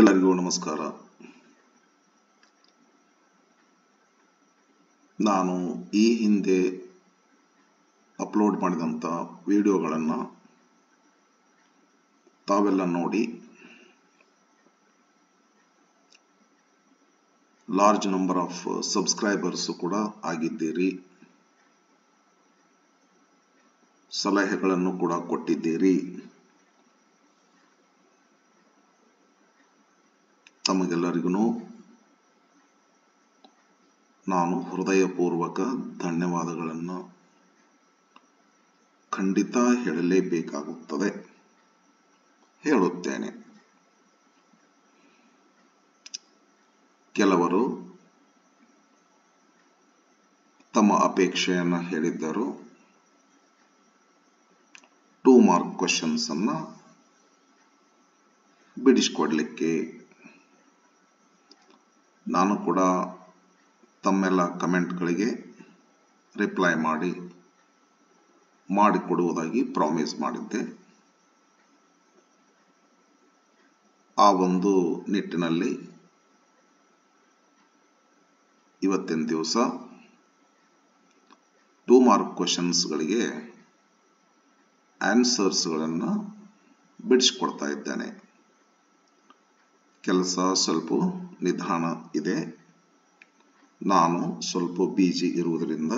ಎಲ್ಲರಿಗೂ ನಮಸ್ಕಾರ. ನಾನು ಈ ಹಿಂದೆ ಅಪ್ಲೋಡ್ ಮಾಡಿದಂಥ ವಿಡಿಯೋಗಳನ್ನು ತಾವೆಲ್ಲ ನೋಡಿ ಲಾರ್ಜ್ ನಂಬರ್ ಆಫ್ ಸಬ್ಸ್ಕ್ರೈಬರ್ಸ್ ಕೂಡ ಆಗಿದ್ದೀರಿ, ಸಲಹೆಗಳನ್ನು ಕೂಡ ಕೊಟ್ಟಿದ್ದೀರಿ. ತಮಗೆಲ್ಲರಿಗೂ ನಾನು ಹೃದಯಪೂರ್ವಕ ಧನ್ಯವಾದಗಳನ್ನು ಖಂಡಿತ ಹೇಳಲೇಬೇಕಾಗುತ್ತದೆ, ಹೇಳುತ್ತೇನೆ. ಕೆಲವರು ತಮ್ಮ ಅಪೇಕ್ಷೆಯನ್ನು ಹೇಳಿದ್ದರು. 2 ಮಾರ್ಕ್ ಕ್ವೆಶ್ಚನ್ಸ್ ಅನ್ನ ಬಿಡಿಸಿಕೊಡ್ಲಿಕ್ಕೆ. ನಾನು ಕೂಡ ತಮ್ಮೆಲ್ಲ ಕಮೆಂಟ್ಗಳಿಗೆ ರಿಪ್ಲೈ ಮಾಡಿಕೊಡುವುದಾಗಿ ಪ್ರಾಮಿಸ್ ಮಾಡಿದ್ದೆ. ಆ ಒಂದು ನಿಟ್ಟಿನಲ್ಲಿ ಇವತ್ತಿನ ದಿವಸ 2 ಮಾರ್ಕ್ ಕ್ವೆಶ್ಚನ್ಸ್ಗಳಿಗೆ ಆನ್ಸರ್ಸ್ಗಳನ್ನು ಬಿಡಿಸಿಕೊಡ್ತಾ ಇದ್ದೇನೆ. ಕೆಲಸ ಸ್ವಲ್ಪ ನಿಧಾನ ಇದೆ. ನಾನು ಸ್ವಲ್ಪ ಬಿಜಿ ಇರುವುದರಿಂದ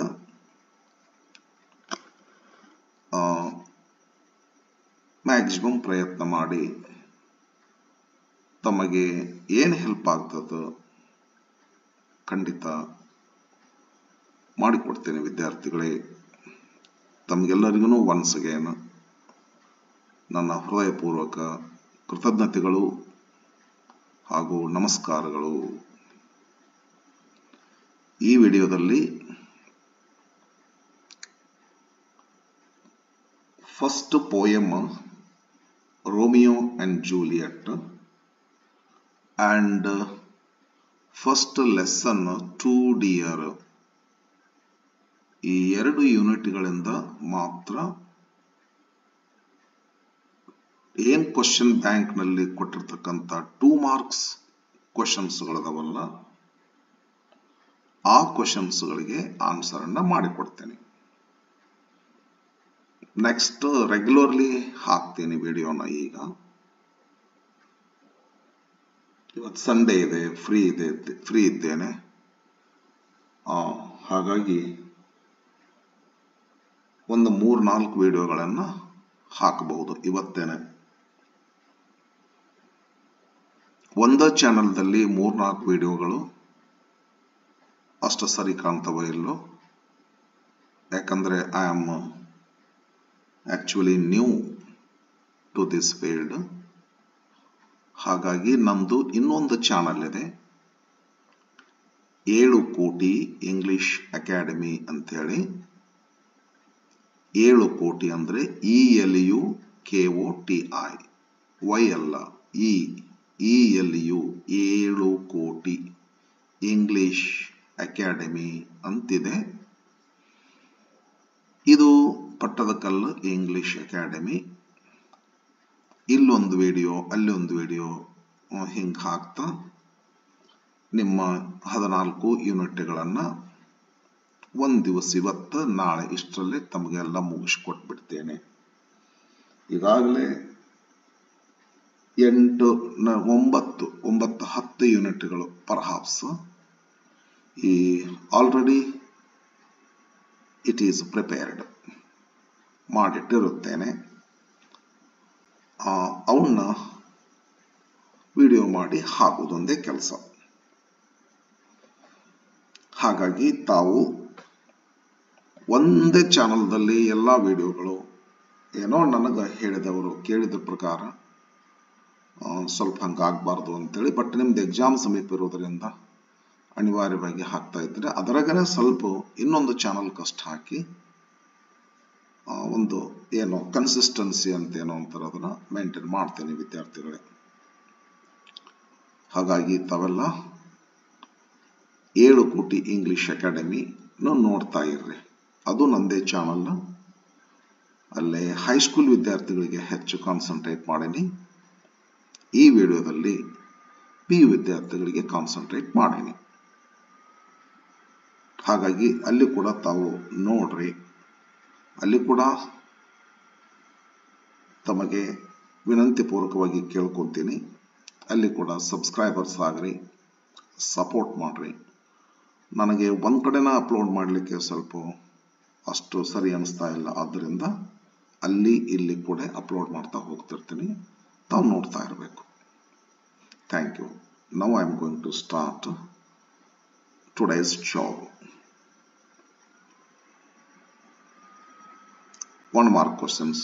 ಮ್ಯಾಕ್ಸಿಮಮ್ ಪ್ರಯತ್ನ ಮಾಡಿ ತಮಗೆ ಏನು ಹೆಲ್ಪ್ ಆಗ್ತದೆ ಖಂಡಿತ ಮಾಡಿಕೊಡ್ತೇನೆ ವಿದ್ಯಾರ್ಥಿಗಳೇ. ತಮಗೆಲ್ಲರಿಗೂ ಒನ್ಸ್ ಅಗೇನ್ ನನ್ನ ಹೃದಯಪೂರ್ವಕ ಕೃತಜ್ಞತೆಗಳು ಹಾಗೂ ನಮಸ್ಕಾರಗಳು. ಈ ವಿಡಿಯೋದಲ್ಲಿ first poem Romeo and Juliet and first lesson to dear, ಈ 2 ಯೂನಿಟ್ಗಳಿಂದ ಮಾತ್ರ ಏನ್ ಕ್ವಶನ್ ಬ್ಯಾಂಕ್ ನಲ್ಲಿ ಕೊಟ್ಟಿರ್ತಕ್ಕಂಥ 2 ಮಾರ್ಕ್ಸ್ ಕ್ವಶನ್ಸ್ಗಳದವಲ್ಲ, ಆ ಕ್ವಶನ್ಸ್ಗಳಿಗೆ ಆನ್ಸರ್ ಅನ್ನ ಮಾಡಿಕೊಡ್ತೇನೆ. ನೆಕ್ಸ್ಟ್ ರೆಗ್ಯುಲರ್ಲಿ ಹಾಕ್ತೀನಿ ವಿಡಿಯೋನ. ಈಗ ಇವತ್ತು ಸಂಡೇ ಇದೆ, ಫ್ರೀ ಇದ್ದೇನೆ. ಹಾಗಾಗಿ ಒಂದು 3-4 ವಿಡಿಯೋಗಳನ್ನು ಹಾಕಬಹುದು ಇವತ್ತೇನೆ. ಒಂದೇ ಚಾನೆಲ್ದಲ್ಲಿ 3-4 ವಿಡಿಯೋಗಳು ಅಷ್ಟು ಸರಿ ಕಾಣ್ತವೋ ಇಲ್ಲೋ, ಯಾಕಂದ್ರೆ I am actually new to this field. ಹಾಗಾಗಿ ನಮ್ದು ಇನ್ನೊಂದು ಚಾನಲ್ ಇದೆ, 7 ಕೋಟಿ ಇಂಗ್ಲಿಷ್ ಅಕಾಡೆಮಿ ಅಂತೇಳಿ. 7 ಕೋಟಿ ಅಂದ್ರೆ ELUKOTI, ವೈ ಅಲ್ಲ, ELU 7 ಕೋಟಿ ಇಂಗ್ಲಿಷ್ ಅಕಾಡೆಮಿ ಅಂತಿದೆ. ಇದು ಪಟ್ಟದಕಲ್ಲು ಇಂಗ್ಲಿಷ್ ಅಕಾಡೆಮಿ. ಇಲ್ಲೊಂದು ವಿಡಿಯೋ ಅಲ್ಲೊಂದು ವಿಡಿಯೋ ಹಿಂಗೆ ಹಾಕ್ತಾ ನಿಮ್ಮ 14 ಯೂನಿಟ್ಗಳನ್ನು ಒಂದು ದಿವಸ ಇವತ್ತು ನಾಳೆ ಇಷ್ಟರಲ್ಲೇ ತಮಗೆಲ್ಲ ಮುಗಿಸ್ಕೊಟ್ಬಿಡ್ತೇನೆ. ಈಗಾಗಲೇ 8, 9, 10 ಯೂನಿಟ್ಗಳು ಪರ್ಹಾಪ್ಸ್ ಈ ಆಲ್ರೆಡಿ ಇಟ್ ಈಸ್ ಪ್ರಿಪೇರ್ಡ್ ಮಾಡಿಟ್ಟಿರುತ್ತೇನೆ. ಅವನ್ನ ವಿಡಿಯೋ ಮಾಡಿ ಹಾಕುವುದೊಂದೇ ಕೆಲಸ. ಹಾಗಾಗಿ ತಾವು ಒಂದೇ ಚಾನಲ್ದಲ್ಲಿ ಎಲ್ಲ ವಿಡಿಯೋಗಳು ಏನೋ ನನಗೆ ಹೇಳಿದವರು ಕೇಳಿದ ಪ್ರಕಾರ ಸ್ವಲ್ಪ ಹಂಗಾಗಬಾರ್ದು ಅಂತೇಳಿ, ಬಟ್ ನಿಮ್ದು ಎಕ್ಸಾಮ್ ಸಮೀಪ ಇರೋದ್ರಿಂದ ಅನಿವಾರ್ಯವಾಗಿ ಹಾಕ್ತಾ ಇದ್ರೆ ಅದರಾಗನೇ ಸ್ವಲ್ಪ ಇನ್ನೊಂದು ಚಾನಲ್ ಕಷ್ಟ ಹಾಕಿ ಒಂದು ಏನೋ ಕನ್ಸಿಸ್ಟೆನ್ಸಿ ಅಂತ ಏನೋ ಅಂತಾರೆ, ಅದನ್ನ ಮೇಂಟೈನ್ ಮಾಡ್ತೇನೆ ವಿದ್ಯಾರ್ಥಿಗಳೇ. ಹಾಗಾಗಿ ತಾವೆಲ್ಲ 7 ಕೋಟಿ ಇಂಗ್ಲಿಷ್ ಅಕಾಡೆಮಿ ನೋಡ್ತಾ ಇರ್ರಿ. ಅದು ನಂದೇ ಚಾನಲ್. ಅಲ್ಲೇ ಹೈಸ್ಕೂಲ್ ವಿದ್ಯಾರ್ಥಿಗಳಿಗೆ ಹೆಚ್ಚು ಕಾನ್ಸಂಟ್ರೇಟ್ ಮಾಡೀನಿ. ಈ ವಿಡಿಯೋದಲ್ಲಿ PU ವಿದ್ಯಾರ್ಥಿಗಳಿಗೆ ಕಾನ್ಸಂಟ್ರೇಟ್ ಮಾಡೀನಿ. ಹಾಗಾಗಿ ಅಲ್ಲಿ ಕೂಡ ತಾವು ನೋಡ್ರಿ, ಅಲ್ಲಿ ಕೂಡ ತಮಗೆ ವಿನಂತಿ ಪೂರ್ವಕವಾಗಿ ಕೇಳ್ಕೊತೀನಿ, ಅಲ್ಲಿ ಕೂಡ ಸಬ್ಸ್ಕ್ರೈಬರ್ಸ್ ಆಗ್ರಿ, ಸಪೋರ್ಟ್ ಮಾಡ್ರಿ. ನನಗೆ ಒಂದ್ ಕಡೆನ ಅಪ್ಲೋಡ್ ಮಾಡಲಿಕ್ಕೆ ಸ್ವಲ್ಪ ಅಷ್ಟು ಸರಿ ಅನಿಸ್ತಾ ಇಲ್ಲ, ಆದ್ದರಿಂದ ಅಲ್ಲಿ ಇಲ್ಲಿ ಕೂಡ ಅಪ್ಲೋಡ್ ಮಾಡ್ತಾ ಹೋಗ್ತಿರ್ತೀನಿ, ತಾವು ನೋಡ್ತಾ ಇರಬೇಕು. Thank you. Now I am going to start today's job. 1 mark questions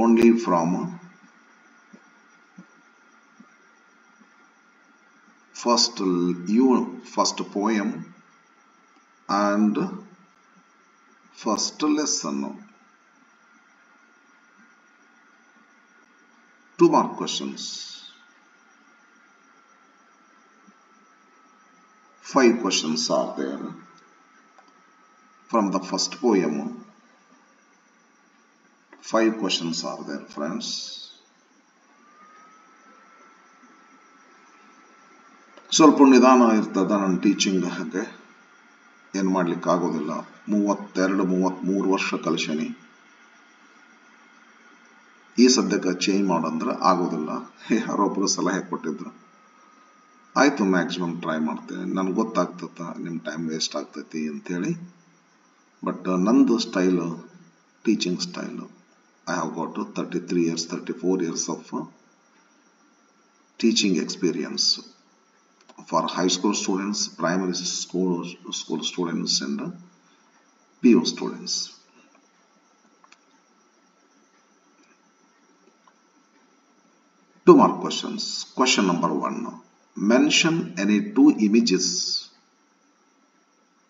only from first poem and first lesson. 2 mark questions. 5 questions are there from the first poem. 5 questions are there, friends. ಸ್ವಲ್ಪ ನಿಧಾನ ಇರ್ತದ ನನ್ನ teaching, ಹಾಗೆ ಏನು ಮಾಡ್ಲಿಕ್ಕೆ ಆಗೋದಿಲ್ಲ. 32-33 ವರ್ಷ ಕಲಿಸೇನಿ, ಈ ಸದ್ಯಕ್ಕೆ ಚೇಂಜ್ ಮಾಡಂದ್ರೆ ಆಗೋದಿಲ್ಲ. ಯಾರೊಬ್ರು ಸಲಹೆ ಕೊಟ್ಟಿದ್ರು, ಆಯ್ತು ಮ್ಯಾಕ್ಸಿಮಮ್ ಟ್ರೈ ಮಾಡ್ತೇನೆ. ನನಗೆ ಗೊತ್ತಾಗ್ತದ ನಿಮ್ಮ ಟೈಮ್ ವೇಸ್ಟ್ ಆಗ್ತೈತಿ ಅಂತೇಳಿ. ಬಟ್ ನಂದು style, teaching style, I have got 33 years, 34 years of teaching experience for high school students, primary school students and PU students. Two more questions. Question number 1. Mention any 2 images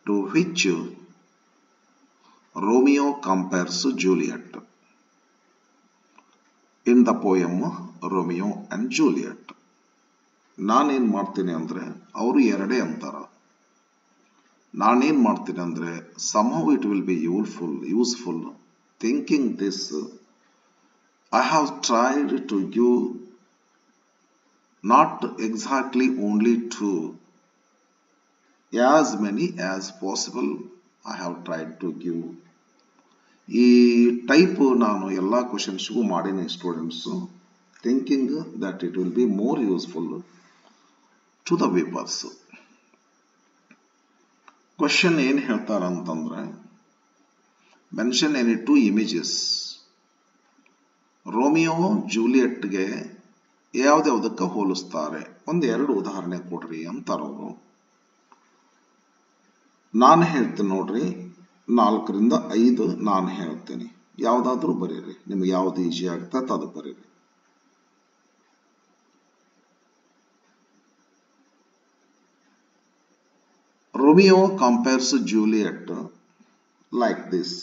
to which Romeo compares Juliet in the poem Romeo and Juliet. ನಾನೇನ್ ಮಾಡ್ತೀನಿ ಅಂದ್ರೆ ಅವರು ಎರಡೇ ಅಂತಾರ. ನಾನೇನ್ ಮಾಡ್ತೀನಿ ಅಂದ್ರೆ somehow it will be useful thinking this. I have tried to give not exactly only 2, as many as possible. I have tried to give. ಈ ಟೈಪ್ ನಾನು ಎಲ್ಲ ಕ್ವಶನ್ಸ್ಗೂ ಮಾಡೀನಿ students, thinking that it will be more useful to the papers. Question ಏನ್ ಹೇಳ್ತಾರಂತಂದ್ರೆ, mention any 2 images. Romeo ಜೂಲಿಯಟ್ಗೆ ಯಾವ್ದ್ಯಾವ್ದಕ್ಕೆ ಹೋಲಿಸ್ತಾರೆ, 1-2 ಉದಾಹರಣೆ ಕೊಡ್ರಿ ಅಂತಾರವರು. ನಾನು ಹೇಳ್ತೀನಿ ನೋಡ್ರಿ, 4-5 ನಾನು ಹೇಳ್ತೀನಿ, ಯಾವ್ದಾದ್ರೂ ಬರೀರಿ, ನಿಮ್ಗೆ ಯಾವ್ದು ಈಜಿ ಆಗ್ತದೆ ಅದು ಬರೀರಿ. Romeo compares Juliet like this.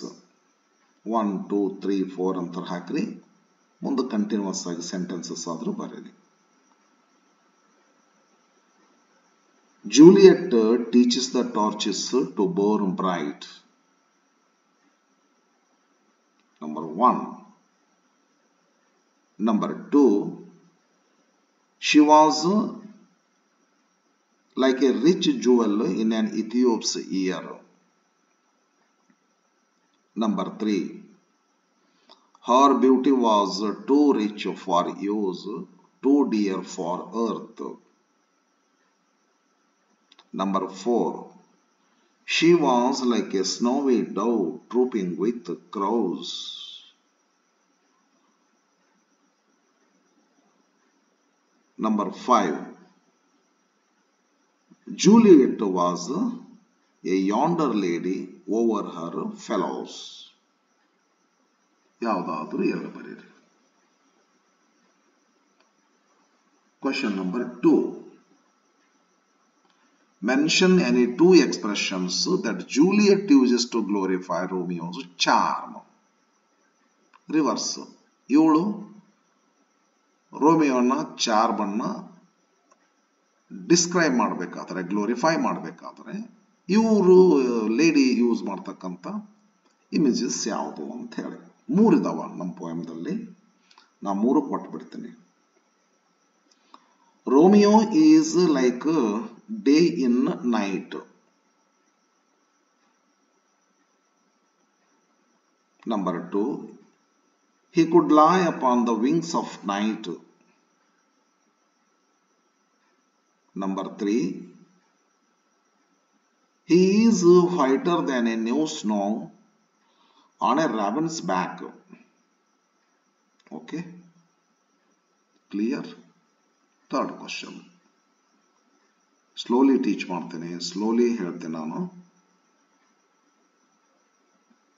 1, 2, 3, 4 ಅಂತ ಹಾಕ್ರಿ, ಮುಂದೆ ಕಂಟಿನ್ಯೂಸ್ ಆಗಿ ಸೆಂಟೆನ್ಸಸ್ ಆದ್ರೂ ಬರೀರಿ. Juliet teaches the torches to burn bright. Number 1. Number 2. She was like a rich jewel in an Ethiop's ear. Number 3. Her beauty was too rich for use, too dear for earth. Number 4. She was like a snowy dove trooping with crows. Number 5. Juliet was a yonder lady over her fellows. ಯಾವ್ದಾದ್ರೂ ಎರಡು ಬರೀರಿ. Question number 2. Mention any 2 expressions that Juliet uses to glorify Romeo's charm. Reverse. ಇವಳು ರೋಮಿಯೋನ charm ಅನ್ನ describe ಮಾಡಬೇಕಾದ್ರೆ, glorify ಮಾಡಬೇಕಾದ್ರೆ ಇವರು lady use ಮಾಡ್ತಕ್ಕಂಥ images ಯಾವುದು ಅಂತ ಹೇಳಿ 3 ಇದಾವ ನಮ್ಮ ಪೋಯಮ್ದಲ್ಲಿ. ನಾ 3 ಕೊಟ್ಟು ಬಿಡ್ತೀನಿ. Romeo is like day in night. Number 2, he could lie upon the wings of night. Number 3, he is whiter than a new snow on a raven's back. Okay, clear? Third question. Slowly teach ಮಾಡ್ತೇನೆ, slowly ಹೇಳ್ತೇನೆ ನಾನು.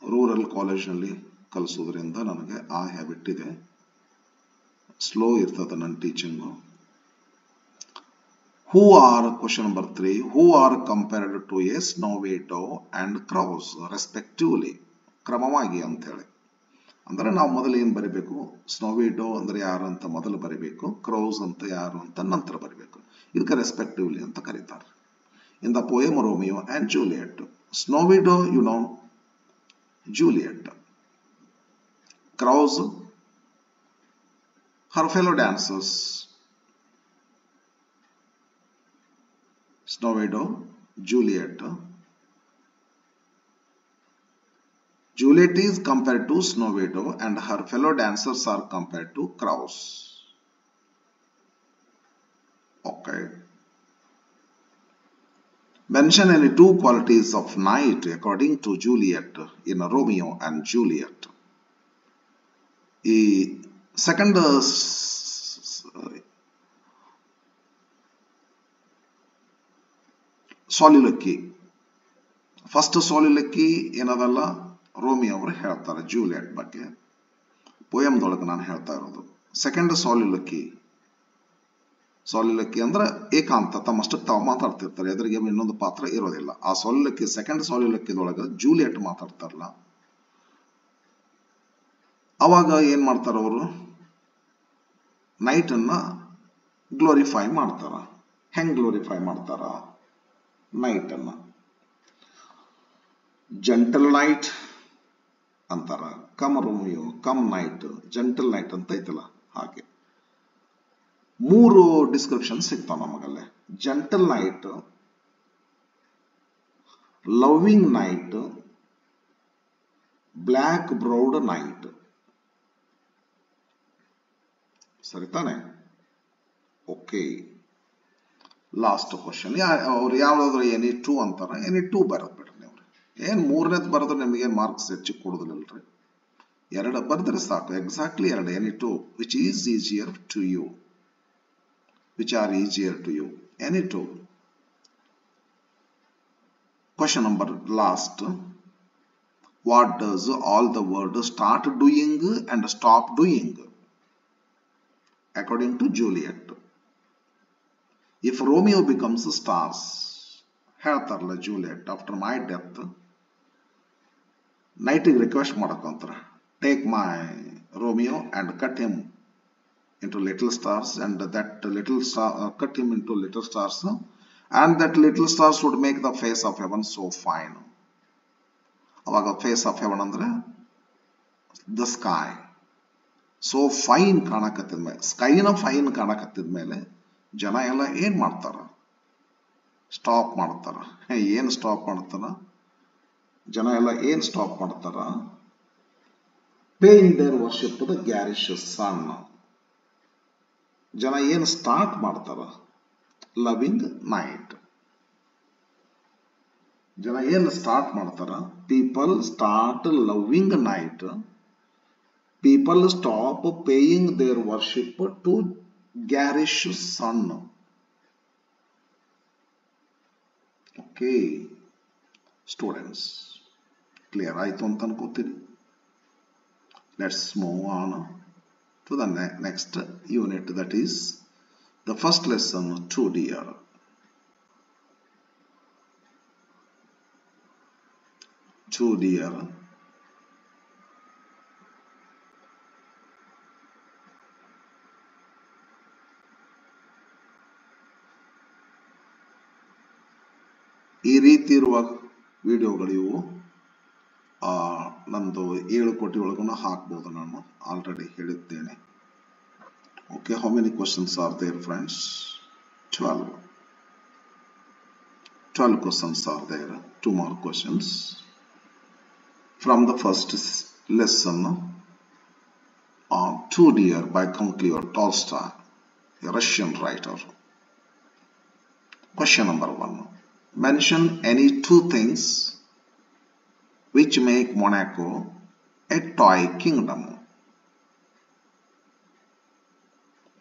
Rural ಕಾಲೇಜ್ನಲ್ಲಿ ಕಲಿಸೋದ್ರಿಂದ ನನಗೆ ಆ habit ಇದೆ. Slow ಇರ್ತದೆ ನನ್ನ teaching. Who are, question number 3, who are compared to a snowy doe and crows respectively? ಕ್ರಮವಾಗಿ ಅಂತ ಹೇಳಿ. ಅಂದರೆ ನಾವು ಮೊದಲು ಏನು ಬರಿಬೇಕು, ಸ್ನೋವಿ ಡೋ ಅಂದರೆ ಯಾರು ಅಂತ ಮೊದಲು ಬರಿಬೇಕು, ಕ್ರೌಸ್ ಅಂತ ಯಾರು ಅಂತ ನಂತರ ಬರಿಬೇಕು. ಇದಕ್ಕೆ ರೆಸ್ಪೆಕ್ಟಿವ್ಲಿ ಅಂತ ಕರೀತಾರೆ. In the poem Romeo and Juliet, snowy dove you know Juliet, crows her fellow dancers, Snowy Doe, Juliet. Juliet is compared to Snowy Doe and her fellow dancers are compared to crows. Okay. Mention any two qualities of night according to Juliet in Romeo and Juliet. The second soliloquy. First soliloquy ಏನದಲ್ಲ Romeo ಅವರು ಹೇಳ್ತಾರೆ Juliet ಬಗ್ಗೆ, ಪೋಯಮ್ದೊಳಗೆ ನಾನು ಹೇಳ್ತಾ ಇರೋದು. Second soliloquy ಅಂದ್ರೆ ಏಕಾಂತ, ತಮ್ಮಷ್ಟಕ್ಕೆ ತಾವು ಮಾತಾಡ್ತಿರ್ತಾರೆ, ಎದುರಿಗೆ ಇನ್ನೊಂದು ಪಾತ್ರ ಇರೋದಿಲ್ಲ. ಆ soliloquy, ಸೆಕೆಂಡ್ soliloquydೊಳಗೆ ಜೂಲಿಯಟ್ ಮಾತಾಡ್ತಾರಲ್ಲ, ಅವಾಗ ಏನ್ ಮಾಡ್ತಾರ ಅವರು, ನೈಟ್ ಅನ್ನ ಗ್ಲೋರಿಫೈ ಮಾಡ್ತಾರ. ಹೆಂಗ್ ಗ್ಲೋರಿಫೈ ಮಾಡ್ತಾರ ನೈಟ್ ಅನ್ನ? ಜೆಂಟಲ್ ನೈಟ್ ಅಂತಾರ, come Romeo come night, gentle night ಅಂತ ಐತಲ್ಲ ಹಾಗೆ. ಮೂರು ಡಿಸ್ಕ್ರಿಪ್ಷನ್ ಸಿಗ್ತಾವ ನಮಗಲ್ಲೇ. Gentle night, loving night, black browed night. ಸರಿ ತಾನೆ? ಓಕೆ. ಲಾಸ್ಟ್ ಕ್ವಶನ್, ಅವ್ರು ಯಾವ್ದಾದ್ರು ಎನಿ ಟೂ ಅಂತಾರ, ಎನಿ ಟೂ ಬರೋದ್ ಬಿಡ್ರಿ ನೀವು. ಏನ್ ಮೂರನೇದ್ ಬರೆದ್ರೆ ನಿಮಗೆ ಮಾರ್ಕ್ಸ್ ಹೆಚ್ಚಿಗೆ ಕೊಡುದಿಲ್ಲಲ್ರಿ. ಎರಡು ಬರೆದ್ರೆ ಸಾಕು, ಎಕ್ಸಾಕ್ಟ್ಲಿ ಎರಡು, any two, which is easier to you, which are easier to you, any two. Question number last, what does all the word start doing and stop doing according to Juliet? If Romeo becomes stars, ಹೇಳ್ತಾರಲ್ಲ Juliet, after my death ನೈಟಿಗೆ request ಮಾಡಕ್ಕಂತಾರ, take my Romeo and cut him into little stars, and that little star cut him into little stars, and that little stars would make the face of heaven so fine. ಅವಾಗ face of heaven ಅಂದ್ರೆ the sky so fine ಕಾಣಕತ್ತಿದ್ಮೇಲೆ, ಸ್ಕೈನ fine ಕಾಣಕತ್ತಿದ್ಮೇಲೆ ಜನ ಎಲ್ಲ ಏನ್ ಮಾಡ್ತಾರ, stop ಮಾಡ್ತಾರ. ಏನ್ ಸ್ಟಾಪ್ ಮಾಡ್ತಾರ ಜನ ಎಲ್ಲ, ಏನ್ ಸ್ಟಾಪ್ ಮಾಡ್ತಾರ? Paying their worship the garish sun. ಜನ ಏನು ಸ್ಟಾರ್ಟ್ ಮಾಡ್ತಾರ? Loving night. ಜನ ಏನು ಸ್ಟಾರ್ಟ್ ಮಾಡ್ತಾರ? People start loving night. People stop paying their worship to garish sun. Okay students, clear ಆಯ್ತು ಅಂತ ಅನ್ಕೋತೀನಿ. Let's move on to the next unit, that is the first lesson, 2Dear. ಈ ರೀತಿ ಇರುವ ವಿಡಿಯೋಗಳಿವು ನಂದು 7 ಕೋಟಿ ಒಳಗೂ ಹಾಕ್ಬೋದು, ನಾನು ಆಲ್ರೆಡಿ ಹೇಳಿದ್ದೇನೆ. Okay, how many questions are there, friends? 12. 12 questions are there. 2 more questions from the first lesson. Two Deer by Count Leo Tolstoy, a Russian writer. Question number 1. Mention any 2 things which make Monaco a toy kingdom.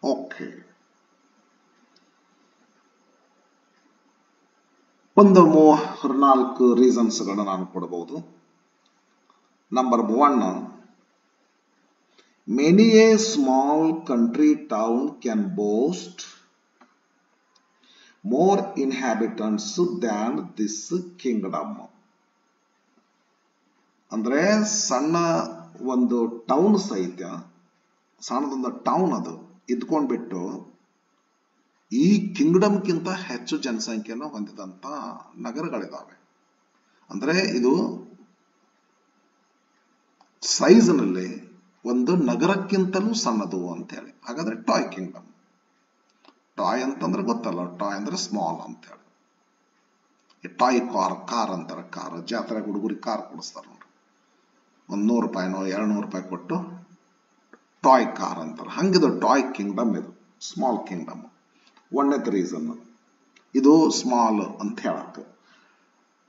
Okay. ಒಂದು 4 ರೀಸನ್ಸ್ಗಳನ್ನು ನಾನು ಕೊಡಬಹುದು. Number 1, many a small country town can boast more inhabitants than this kingdom. ಅಂದ್ರೆ ಸಣ್ಣ ಒಂದು town ಸಹಿತ, ಸಣ್ಣದೊಂದು town ಅದು ಇದ್ಕೊಂಡ್ಬಿಟ್ಟು ಈ ಕಿಂಗ್ಡಮ್ಗಿಂತ ಹೆಚ್ಚು ಜನಸಂಖ್ಯೆಯನ್ನು ಹೊಂದಿದಂತ ನಗರಗಳಿದಾವೆ. ಅಂದ್ರೆ ಇದು ಸೈಜ್ನಲ್ಲಿ ಒಂದು ನಗರಕ್ಕಿಂತಲೂ ಸಣ್ಣದು ಅಂತ ಹೇಳಿ. ಹಾಗಾದ್ರೆ ಟಾಯ್ ಕಿಂಗ್ಡಮ್. ಟಾಯ್ ಅಂತಂದ್ರೆ ಗೊತ್ತಲ್ಲ, ಟಾಯ್ ಅಂದ್ರೆ ಸ್ಮಾಲ್ ಅಂತ ಹೇಳಿ. ಟಾಯ್ ಕಾರ್ ಅಂತಾರೆ. ಕಾರ್ ಜಾತ್ರೆ ಹುಡುಗರಿ ಕಾರ್ ಕೊಡಿಸ್ತಾರೆ ನೋಡ್ರಿ, $100 $200 ಕೊಟ್ಟು ಟಾಯ್ ಕಾರ್ ಅಂತಾರೆ. ಹಂಗಿದು ಟಾಯ್ ಕಿಂಗ್ಡಮ್, ಇದು ಸ್ಮಾಲ್ ಕಿಂಗ್ಡಮ್. ಒಂದನೇದು ರೀಸನ್ ಇದು ಸ್ಮಾಲ್ ಅಂತ ಹೇಳಕ್ಕೆ.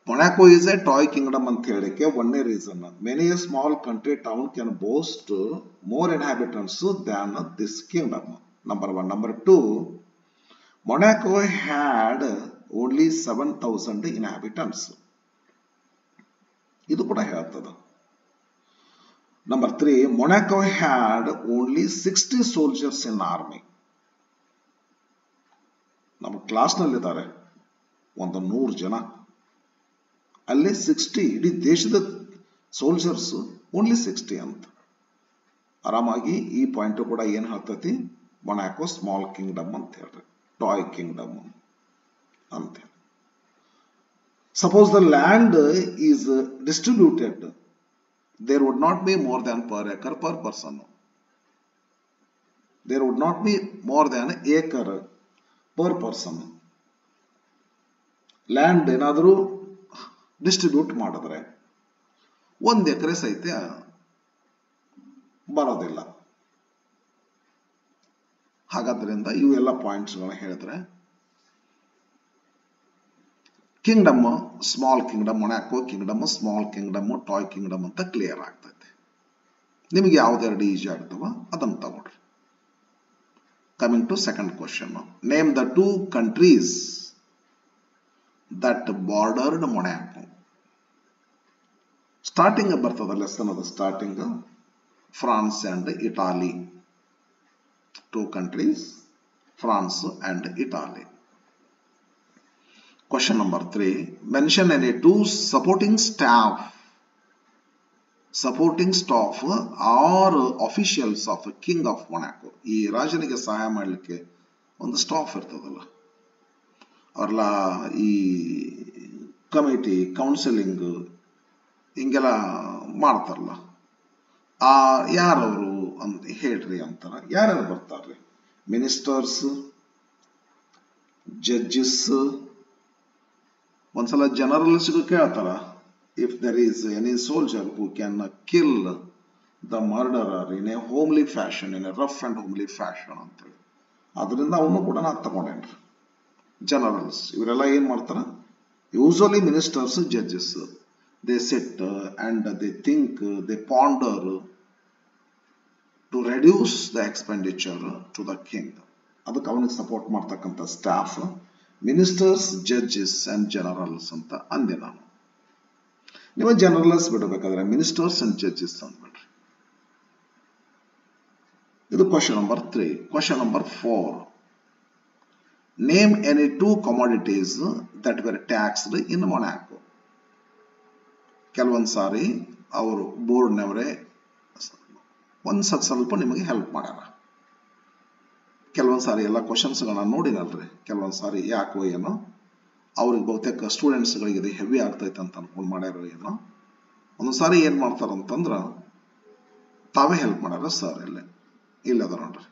Monaco is A toy kingdom ಅಂತ ಹೇಳಿಕ್ಕೆ ಒಂದೇ reason. Many A small country town can boast more inhabitants than this Kingdom. Number 1. Number 2, Monaco had only 7,000 inhabitants. ಇದು ಕೂಡ ಹೇಳ್ತದ. Number 3, Monaco had only 60 soldiers in army. ನಮ್ಮ ಕ್ಲಾಸ್ನಲ್ಲಿದ್ದಾರೆ ಒಂದು 100 ಜನ, ಅಲ್ಲಿ 60 ಇಡೀ ದೇಶದ ಸೋಲ್ಜರ್ಸ್ ಓನ್ಲಿ 60 ಅಂತ. ಆರಾಮಾಗಿ ಈ ಪಾಯಿಂಟ್ ಕೂಡ ಏನ್ ಹೇಳ್ತತಿ, ಮೊನಾಕೋ ಸ್ಮಾಲ್ ಕಿಂಗ್ಡಮ್ ಅಂತ ಹೇಳ್ರಿ, ಟಾಯ್ ಕಿಂಗ್ಡಮ್ ಅಂತ ಹೇಳಿ. Suppose the land is distributed, there would not be more than per acre per person. There would not be more than acre per person. Land ಏನಾದರೂ distribute ಮಾಡಿದ್ರೆ 1 ಎಕರೆ ಸಹಿತ ಬರೋದಿಲ್ಲ. ಹಾಗಾದ್ರಿಂದ ಇವೆಲ್ಲ ಪಾಯಿಂಟ್ಸ್ಗಳನ್ನ ಹೇಳಿದ್ರೆ kingdom, small kingdom, Monaco kingdom, small kingdom, toy kingdom ಅಂತ ಕ್ಲಿಯರ್ ಆಗ್ತೈತೆ. ನಿಮಗೆ ಯಾವ್ದೆರಡು ಈಜಿ ಆಗ್ತವ ಅದನ್ನು ತಗೊಳ್ರಿ. Coming to second question. Name the 2 countries that bordered Monaco. Starting ಬರ್ತದ ಲೆಸನ್ ಅದು. Starting France and Italy. 2 countries, France and Italy. Question number 3. Mention any 2 supporting staff or officials of king of Monaco. ಈ ರಾಜನಿಗೆ ಸಹಾಯ ಮಾಡಲಿಕ್ಕೆ ಒಂದು staff ಇರ್ತದಲ್ಲ, ಅವರೆಲ್ಲ ಈ ಕಮಿಟಿ, ಕೌನ್ಸಿಲಿಂಗ್ ಹಿಂಗೆಲ್ಲ ಮಾಡ್ತಾರಲ್ಲ, ಯಾರವರು ಅಂತ ಹೇಳ್ರಿ ಅಂತಾರ. ಯಾರ್ಯಾರು ಬರ್ತಾರ್ರಿ? ಮಿನಿಸ್ಟರ್ಸ್, ಜಡ್ಜಸ್, ಒಂದ್ಸಲ ಜನರಲ್ಸ್ಗೂ ಕೇಳ್ತಾರ, if there is any soldier who can kill the murderer in a homely fashion, in a rough and homely fashion ಅಂತೇಳಿ. ಅದರಿಂದ ಅವನು ಕೂಡ ನಾ ತಗೊಂಡೇನ್ರಿ. ಜನರಲ್ಸ್ ಇವರೆಲ್ಲ ಏನ್ ಮಾಡ್ತಾರ, usually ministers, judges, they sit and they think, they ponder to reduce the expenditure to the king. ಅದಕ್ಕೆ ಅವನಿಗೆ ಸಪೋರ್ಟ್ ಮಾಡ್ತಕ್ಕಂಥ staff ministers, judges and generals ಅಂತ ಅಂದೆ ನಾನು. ನೀವು ಜನರಲ್ಸ್ ಬಿಡಬೇಕಾದ್ರೆ ಮಿನಿಸ್ಟರ್ಸ್ ಅಂಡ್ ಜಡ್ಜಸ್ ಅಂದ್ಬಿಡ್ರಿ. ಇದು question number 3. Question number 4. Name any 2 commodities that were taxed in Monaco. ಕೆಲವೊಂದು ಸಾರಿ ಅವರು ಬೋರ್ಡ್ನವರೇ ಒಂದು ಸ್ವಲ್ಪ ನಿಮಗೆ ಹೆಲ್ಪ್ ಮಾಡ್ಯಾರ. ಕೆಲವೊಂದು ಸಾರಿ ಎಲ್ಲ ಕ್ವಶನ್ಸ್ಗಳನ್ನ ನೋಡಿನಲ್ರಿ, ಕೆಲವೊಂದು ಸಾರಿ ಯಾಕೋ ಏನೋ ಅವ್ರಿಗೆ ಬಹುತೇಕ ಸ್ಟೂಡೆಂಟ್ಸ್ಗಳಿಗೆ ಇದು ಹೆವಿ ಆಗ್ತೈತೆ ಅಂತ ಅನ್ಕೊಂಡು ಮಾಡ್ಯಾರ ಏನೋ. ಒಂದೊಂದು ಸಾರಿ ಏನ್ ಮಾಡ್ತಾರಂತಂದ್ರ ತಾವೇ ಹೆಲ್ಪ್ ಮಾಡ್ಯಾರ. ಸರ್ ಇಲ್ಲದ ನೋಡ್ರಿ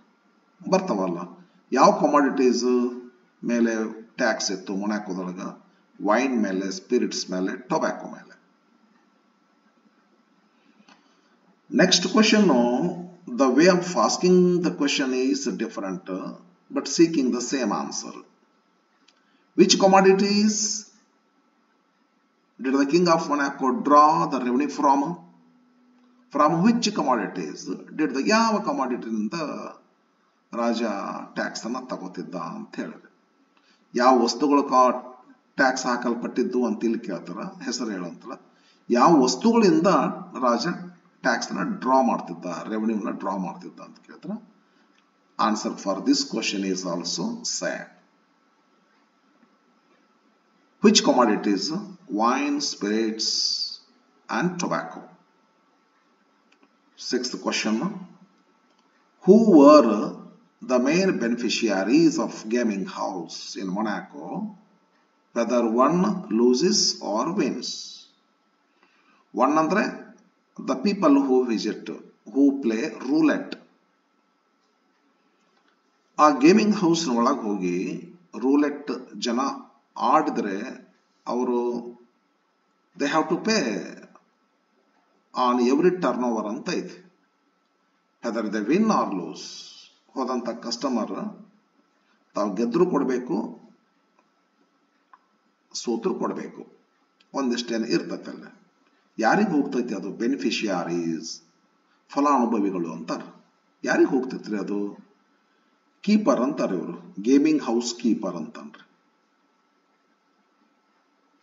ಬರ್ತಾವಲ್ಲ ಯಾವ ಕಮಾಡಿಟೀಸ್ ಮೇಲೆ ಟ್ಯಾಕ್ಸ್ ಇತ್ತು ಮೊನಾಕೋದೊಳಗ, ವೈನ್ ಮೇಲೆ, ಸ್ಪಿರಿಟ್ಸ್ ಮೇಲೆ, ಟೊಬ್ಯಾಕೊ ಮೇಲೆ. Next question, the way of asking the question is different but seeking the same answer. Which commodities did the king of Monaco draw the revenue from? From which commodities did the ಯಾವ ಕಮಾಡಿಟಿಯಿಂದ ರಾಜ tax ಅನ್ನ ತಗೋತಿದ್ದ ಅಂತ ಹೇಳಿದ್ರೆ, ಯಾವ ವಸ್ತುಗಳು tax ಹಾಕಲ್ಪಟ್ಟಿದ್ದು ಅಂತ ಇಲ್ಲಿ ಕೇಳ್ತಾರ, ಹೆಸರು ಹೇಳಂತಲ್ಲ, ಯಾವ ವಸ್ತುಗಳಿಂದ ರಾಜ ಟ್ಯಾಕ್ಸ್ ನ ಡ್ರಾ ಮಾಡ್ತಿದ್ದ, ರೆವೆನ್ಯೂನ ಡ್ರಾ ಮಾಡ್ತಿದ್ದ ಅಂತ ಕೇಳ್ತಾರ. Answer for this question is also sand. Which commodities? Wine, spirits and tobacco. Sixth question, who were the main beneficiaries of gaming house in Monaco, whether one loses or wins? One andre the people who visit, who play roulette. ಆ gaming house ಒಳಗೆ ಹೋಗಿ roulette ಜನ ಆಡಿದ್ರೆ ಅವರು they have to pay on every turn over ಅಂತ ಐತಿ. Whether they win or lose, ಹೋದಂತ customer ತಾವು ಗೆದ್ರು ಕೊಡಬೇಕು, ಸೋತ್ರು ಕೊಡಬೇಕು, ಒಂದಿಷ್ಟೇನು ಇರ್ತೈತಲ್ಲ. ಯಾರಿಗೆ ಹೋಗ್ತೈತಿ ಅದು? ಬೆನಿಫಿಷಿಯಾರೀಸ್, ಫಲಾನುಭವಿಗಳು ಅಂತಾರ. ಯಾರಿಗೆ ಹೋಗ್ತೈತ್ರಿ ಅದು? ಕೀಪರ್ ಅಂತಾರೆ ಇವರು, ಗೇಮಿಂಗ್ ಹೌಸ್ ಕೀಪರ್ ಅಂತನ್ರಿ.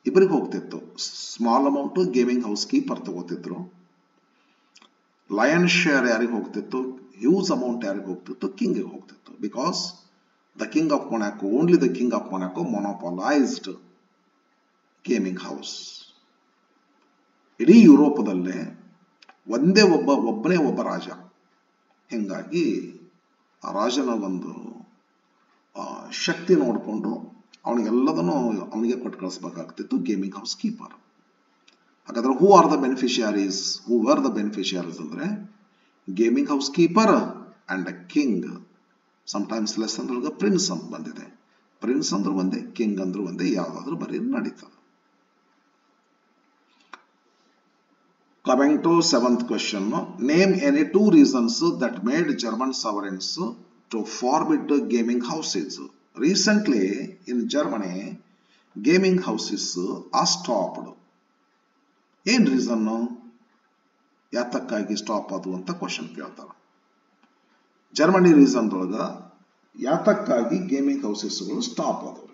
ಇಬ್ಬರಿಗೆ ಹೋಗ್ತಿತ್ತು. Small amount gaming house keeper ತಗೋತಿದ್ರು. ಲಯನ್ ಶೇರ್ ಯಾರಿಗೆ ಹೋಗ್ತಿತ್ತು? ಹ್ಯೂಜ್ ಅಮೌಂಟ್ ಯಾರಿಗೆ ಹೋಗ್ತಿತ್ತು? ಕಿಂಗ್ ಹೋಗ್ತಿತ್ತು. Because the king of Monaco, only the king of Monaco monopolised gaming house. ಇಡೀ ಯುರೋಪದಲ್ಲೇ ಒಬ್ಬನೇ ಒಬ್ಬ ರಾಜ. ಹಿಂಗಾಗಿ ಆ ರಾಜನ ಒಂದು ಶಕ್ತಿ ನೋಡಿಕೊಂಡು ಅವನಿಗೆಲ್ಲದನ್ನು ಅವನಿಗೆ ಕೊಟ್ಟು ಕಳಿಸ್ಬೇಕಾಗ್ತಿತ್ತು ಗೇಮಿಂಗ್ ಹೌಸ್ ಕೀಪರ್. ಹಾಗಾದ್ರೆ who are the beneficiaries? Who were the beneficiaries ಅಂದ್ರೆ gaming house keeper and a king. Sometimes lesson ಒಳಗೆ ಪ್ರಿನ್ಸ್ ಅಂತ ಬಂದಿದೆ. ಪ್ರಿನ್ಸ್ ಅಂದ್ರೂ ಒಂದೇ, ಕಿಂಗ್ ಅಂದ್ರೂ ಒಂದೇ, ಯಾವ್ದಾದ್ರೂ ಬರೀ ನಡೀತದೆ. Coming to seventh question, name any two reasons that made German sovereigns to forbid gaming houses. Recently in Germany, gaming houses are stopped. ಏನ್ ರೀಸನ್? ಯಾತಕ್ಕಾಗಿ ಸ್ಟಾಪ್ ಆದವು ಅಂತ ಕ್ವಶನ್ ಕೇಳ್ತಾರ. ಜರ್ಮನಿ ರೀಸನ್ ಒಳಗ ಯಾತಕ್ಕಾಗಿ ಗೇಮಿಂಗ್ ಹೌಸಸ್ಗಳು ಸ್ಟಾಪ್ ಆದವು?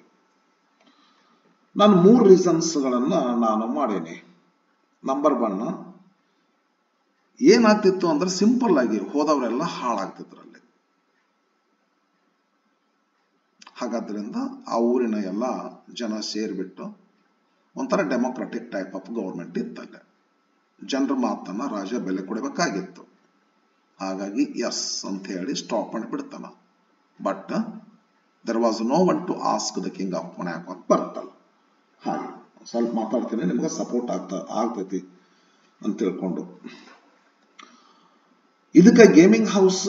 ನಾನು 3 ರೀಸನ್ಸ್ ಗಳನ್ನ ನಾನು ಮಾಡೇನಿ. ನಂಬರ್ 1, ಏನಾಗ್ತಿತ್ತು ಅಂದ್ರೆ ಸಿಂಪಲ್ ಆಗಿ ಹೋದವರೆಲ್ಲ ಹಾಳಾಗ್ತಿದ್ರಲ್ಲಿ. ಹಾಗಾದ್ರಿಂದ ಆ ಊರಿನ ಎಲ್ಲ ಜನ ಸೇರ್ಬಿಟ್ಟು ಒಂಥರ ಡೆಮೋಕ್ರಾಟಿಕ್ ಟೈಪ್ ಆಫ್ ಗವರ್ಮೆಂಟ್ ಇತ್ತಲ್ಲ. ಜನರ ಮಾತನ್ನ ರಾಜ ಬೆಲೆ ಕೊಡಬೇಕಾಗಿತ್ತು. ಹಾಗಾಗಿ ಎಸ್ ಅಂತ ಹೇಳಿ ಸ್ಟಾಪ್ ಮಾಡಿಬಿಡ್ತಾನ. But there was no one to ask the king of Monaco ಅಂತ ಬರ್ತಲ್ಲ. ಹಾಗೆ ಸ್ವಲ್ಪ ಮಾತಾಡ್ತೀನಿ, ನಿಮ್ಗೆ ಸಪೋರ್ಟ್ ಆಗ್ತೈತಿ ಅಂತ ತಿಳ್ಕೊಂಡು. ಇದಕ್ಕೆ ಗೇಮಿಂಗ್ ಹೌಸ್